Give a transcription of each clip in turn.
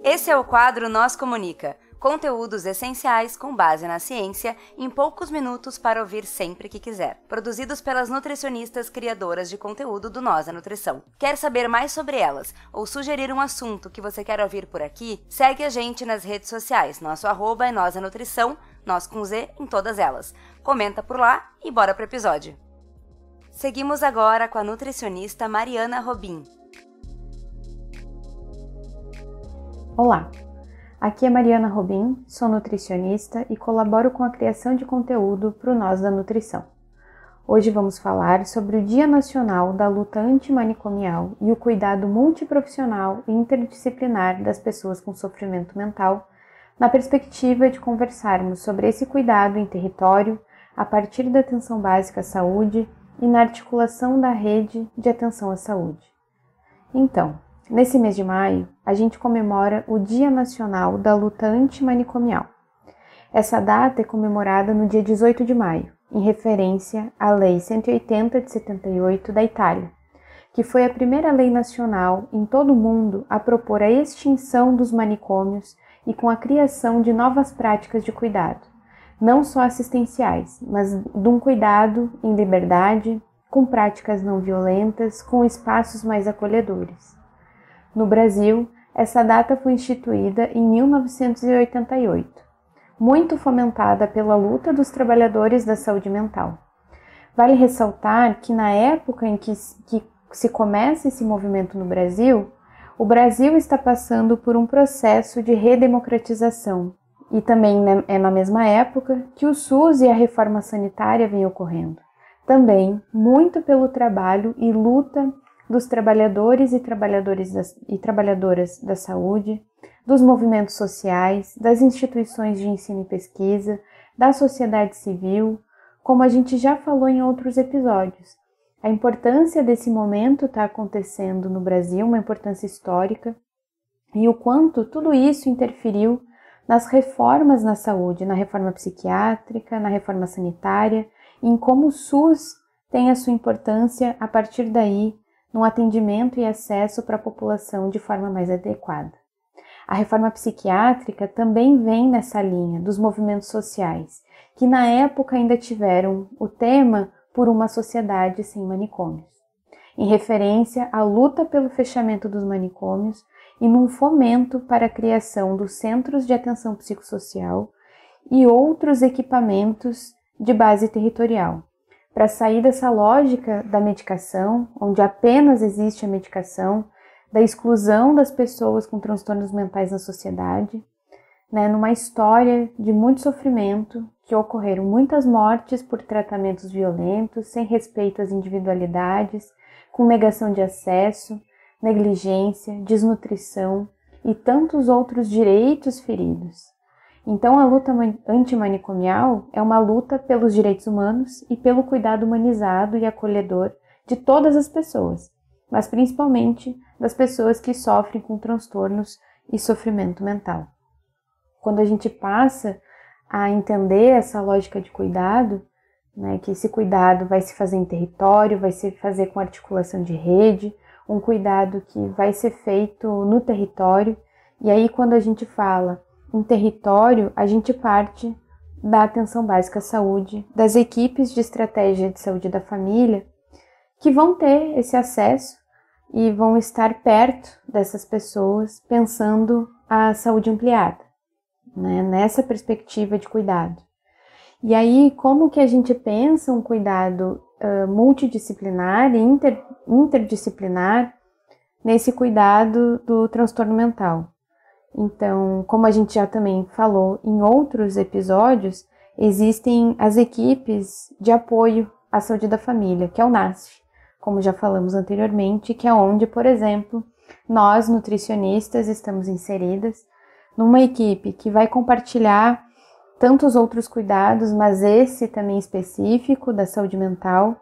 Esse é o quadro Nós Comunica, conteúdos essenciais com base na ciência em poucos minutos para ouvir sempre que quiser. Produzidos pelas nutricionistas criadoras de conteúdo do Nós da Nutrição. Quer saber mais sobre elas ou sugerir um assunto que você quer ouvir por aqui? Segue a gente nas redes sociais. Nosso arroba é Nós da Nutrição, nós com Z em todas elas. Comenta por lá e bora pro episódio. Seguimos agora com a nutricionista Mariana Robin. Olá, aqui é Mariana Robin, sou nutricionista e colaboro com a criação de conteúdo para o Nós da Nutrição. Hoje vamos falar sobre o Dia Nacional da Luta Antimanicomial e o cuidado multiprofissional e interdisciplinar das pessoas com sofrimento mental, na perspectiva de conversarmos sobre esse cuidado em território a partir da atenção básica à saúde e na articulação da rede de atenção à saúde. Então, nesse mês de maio, a gente comemora o Dia Nacional da Luta Antimanicomial. Essa data é comemorada no dia 18 de maio, em referência à Lei 180 de 78 da Itália, que foi a primeira lei nacional em todo o mundo a propor a extinção dos manicômios e com a criação de novas práticas de cuidado, não só assistenciais, mas de um cuidado em liberdade, com práticas não violentas, com espaços mais acolhedores. No Brasil, essa data foi instituída em 1988, muito fomentada pela luta dos trabalhadores da saúde mental. Vale ressaltar que na época em que se começa esse movimento no Brasil, o Brasil está passando por um processo de redemocratização e também é na mesma época que o SUS e a reforma sanitária vêm ocorrendo. Também muito pelo trabalho e luta dos trabalhadores e trabalhadoras da saúde, dos movimentos sociais, das instituições de ensino e pesquisa, da sociedade civil, como a gente já falou em outros episódios. A importância desse momento está acontecendo no Brasil, uma importância histórica, e o quanto tudo isso interferiu nas reformas na saúde, na reforma psiquiátrica, na reforma sanitária, e em como o SUS tem a sua importância a partir daí, no atendimento e acesso para a população de forma mais adequada. A reforma psiquiátrica também vem nessa linha dos movimentos sociais, que na época ainda tiveram o tema por uma sociedade sem manicômios, em referência à luta pelo fechamento dos manicômios e num fomento para a criação dos centros de atenção psicossocial e outros equipamentos de base territorial, para sair dessa lógica da medicação, onde apenas existe a medicação, da exclusão das pessoas com transtornos mentais na sociedade, numa história de muito sofrimento, que ocorreram muitas mortes por tratamentos violentos, sem respeito às individualidades, com negação de acesso, negligência, desnutrição e tantos outros direitos feridos. Então, a luta antimanicomial é uma luta pelos direitos humanos e pelo cuidado humanizado e acolhedor de todas as pessoas, mas principalmente das pessoas que sofrem com transtornos e sofrimento mental. Quando a gente passa a entender essa lógica de cuidado, que esse cuidado vai se fazer em território, vai se fazer com articulação de rede, um cuidado que vai ser feito no território, e aí quando a gente fala em território, a gente parte da atenção básica à saúde, das equipes de estratégia de saúde da família, que vão ter esse acesso e vão estar perto dessas pessoas, pensando a saúde ampliada, nessa perspectiva de cuidado. E aí, como que a gente pensa um cuidado multidisciplinar e interdisciplinar nesse cuidado do transtorno mental? Então, como a gente já também falou em outros episódios, existem as equipes de apoio à saúde da família, que é o NASF, como já falamos anteriormente, que é onde, por exemplo, nós, nutricionistas, estamos inseridas numa equipe que vai compartilhar tantos outros cuidados, mas esse também específico da saúde mental,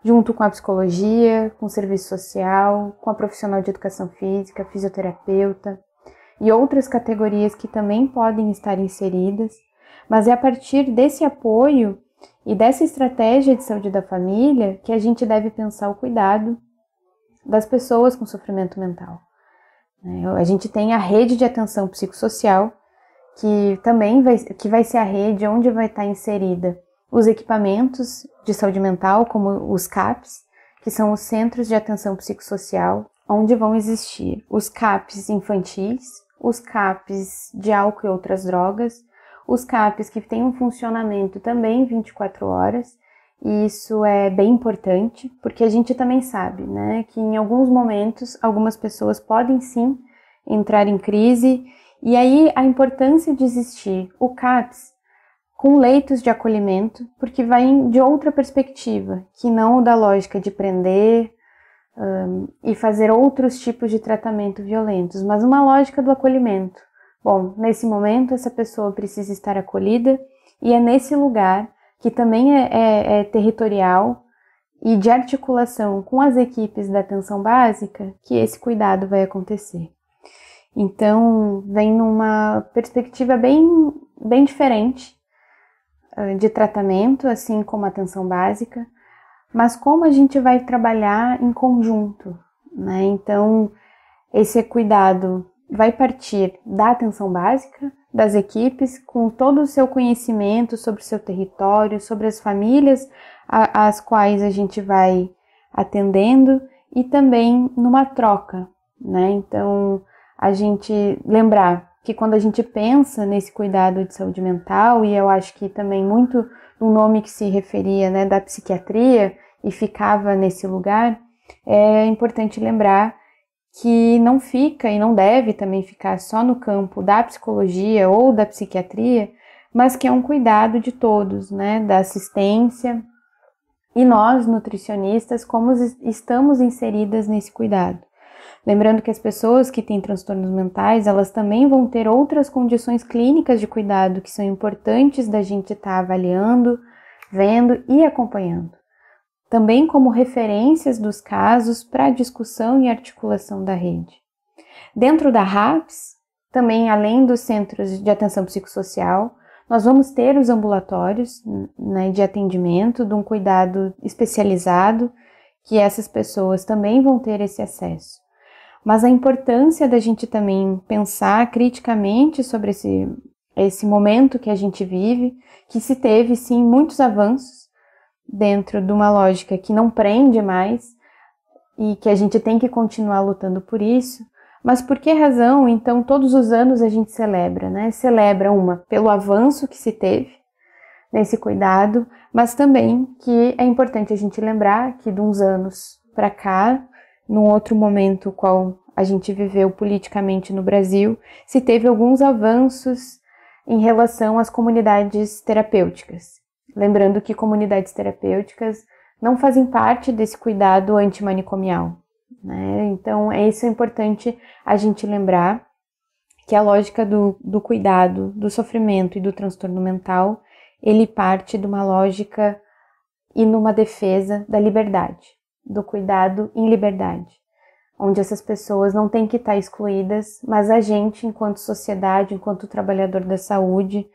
junto com a psicologia, com o serviço social, com a profissional de educação física, fisioterapeuta, e outras categorias que também podem estar inseridas, mas é a partir desse apoio e dessa estratégia de saúde da família que a gente deve pensar o cuidado das pessoas com sofrimento mental. A gente tem a rede de atenção psicossocial, que também vai ser a rede onde vai estar inserida os equipamentos de saúde mental, como os CAPs, que são os Centros de Atenção Psicossocial, onde vão existir os CAPs infantis, os CAPs de álcool e outras drogas, os CAPs que têm um funcionamento também 24 horas, e isso é bem importante, porque a gente também sabe, né, que em alguns momentos algumas pessoas podem sim entrar em crise, e aí a importância de existir o CAPs com leitos de acolhimento, porque vai de outra perspectiva, que não da lógica de prender e fazer outros tipos de tratamento violentos, mas uma lógica do acolhimento. Bom, nesse momento essa pessoa precisa estar acolhida, e é nesse lugar, que também é territorial e de articulação com as equipes da atenção básica, que esse cuidado vai acontecer. Então, vem numa perspectiva bem diferente de tratamento, assim como a atenção básica, mas como a gente vai trabalhar em conjunto, né? Então, esse cuidado vai partir da atenção básica, das equipes, com todo o seu conhecimento sobre o seu território, sobre as famílias às quais a gente vai atendendo, e também numa troca, né? Então, a gente lembrar que quando a gente pensa nesse cuidado de saúde mental, e eu acho que também muito do nome que se referia, né, da psiquiatria, e ficava nesse lugar, é importante lembrar que não fica e não deve também ficar só no campo da psicologia ou da psiquiatria, mas que é um cuidado de todos, né, da assistência, e nós, nutricionistas, como estamos inseridas nesse cuidado. Lembrando que as pessoas que têm transtornos mentais, elas também vão ter outras condições clínicas de cuidado que são importantes da gente estar avaliando, vendo e acompanhando. Também como referências dos casos para a discussão e articulação da rede. Dentro da RAPS, também além dos centros de atenção psicossocial, nós vamos ter os ambulatórios, né, de atendimento, de um cuidado especializado, que essas pessoas também vão ter esse acesso. Mas a importância da gente também pensar criticamente sobre esse momento que a gente vive, que se teve sim muitos avanços dentro de uma lógica que não prende mais e que a gente tem que continuar lutando por isso. Mas por que razão, então, todos os anos a gente celebra, né? Celebra pelo avanço que se teve nesse cuidado, mas também que é importante a gente lembrar que de uns anos para cá, num outro momento qual a gente viveu politicamente no Brasil, se teve alguns avanços em relação às comunidades terapêuticas. Lembrando que comunidades terapêuticas não fazem parte desse cuidado antimanicomial, né? Então, isso é importante a gente lembrar, que a lógica do cuidado, do sofrimento e do transtorno mental, ele parte de uma lógica e numa defesa da liberdade, do cuidado em liberdade, onde essas pessoas não têm que estar excluídas, mas a gente, enquanto sociedade, enquanto trabalhador da saúde,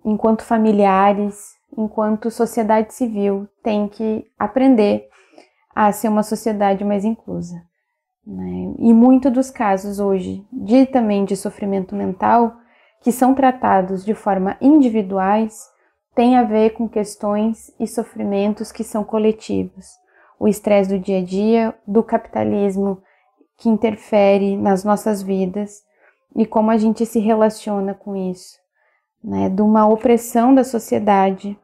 enquanto familiares, enquanto sociedade civil, tem que aprender a ser uma sociedade mais inclusa, né? E muito dos casos hoje, também de sofrimento mental, que são tratados de forma individuais, tem a ver com questões e sofrimentos que são coletivos. O estresse do dia a dia, do capitalismo que interfere nas nossas vidas e como a gente se relaciona com isso, né? De uma opressão da sociedade,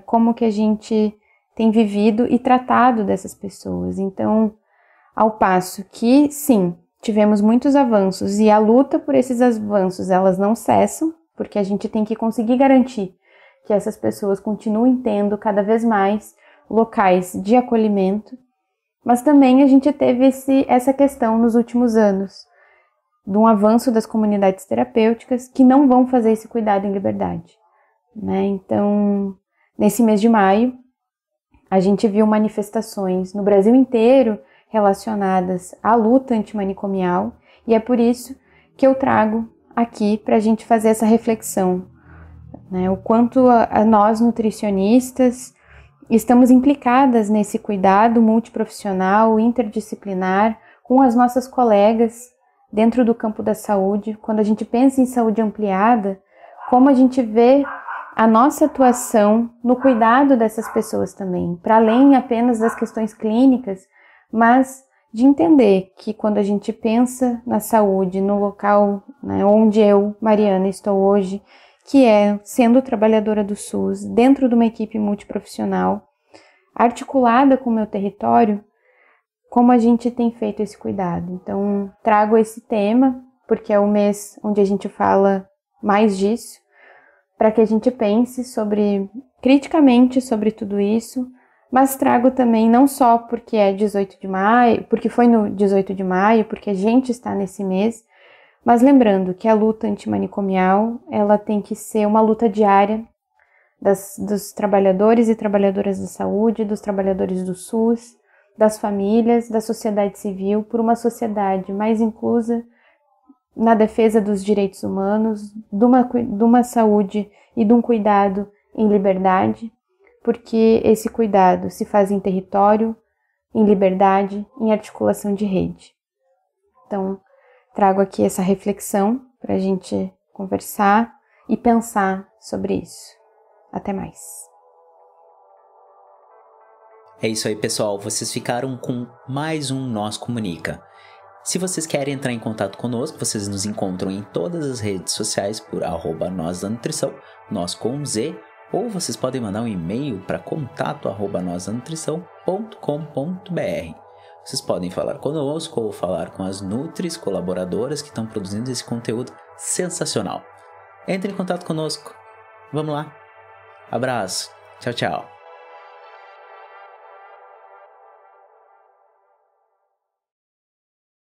como que a gente tem vivido e tratado dessas pessoas. Então, ao passo que, sim, tivemos muitos avanços e a luta por esses avanços, elas não cessam, porque a gente tem que conseguir garantir que essas pessoas continuem tendo cada vez mais locais de acolhimento, mas também a gente teve essa questão nos últimos anos, de um avanço das comunidades terapêuticas que não vão fazer esse cuidado em liberdade, né? Então, nesse mês de maio, a gente viu manifestações no Brasil inteiro relacionadas à luta antimanicomial, e é por isso que eu trago aqui para a gente fazer essa reflexão, né? O quanto nós, nutricionistas, estamos implicadas nesse cuidado multiprofissional, interdisciplinar, com as nossas colegas dentro do campo da saúde, quando a gente pensa em saúde ampliada, como a gente vê a nossa atuação no cuidado dessas pessoas também, para além apenas das questões clínicas, mas de entender que quando a gente pensa na saúde, no local, né, onde eu, Mariana, estou hoje, que é sendo trabalhadora do SUS, dentro de uma equipe multiprofissional, articulada com o meu território, como a gente tem feito esse cuidado. Então, trago esse tema, porque é o mês onde a gente fala mais disso, para que a gente pense criticamente sobre tudo isso, mas trago também não só porque é 18 de maio, porque foi no 18 de maio, porque a gente está nesse mês, mas lembrando que a luta antimanicomial, ela tem que ser uma luta diária dos trabalhadores e trabalhadoras da saúde, dos trabalhadores do SUS, das famílias, da sociedade civil, por uma sociedade mais inclusa na defesa dos direitos humanos, de uma saúde e de um cuidado em liberdade, porque esse cuidado se faz em território, em liberdade, em articulação de rede. Então, trago aqui essa reflexão para a gente conversar e pensar sobre isso. Até mais. É isso aí, pessoal. Vocês ficaram com mais um Nós Comunica. Se vocês querem entrar em contato conosco, vocês nos encontram em todas as redes sociais por @nozdanutrição, nós com Z, ou vocês podem mandar um e-mail para contato@nozdanutrição.com.br. Vocês podem falar conosco ou falar com as Nutris colaboradoras que estão produzindo esse conteúdo sensacional. Entre em contato conosco. Vamos lá. Abraço. Tchau, tchau.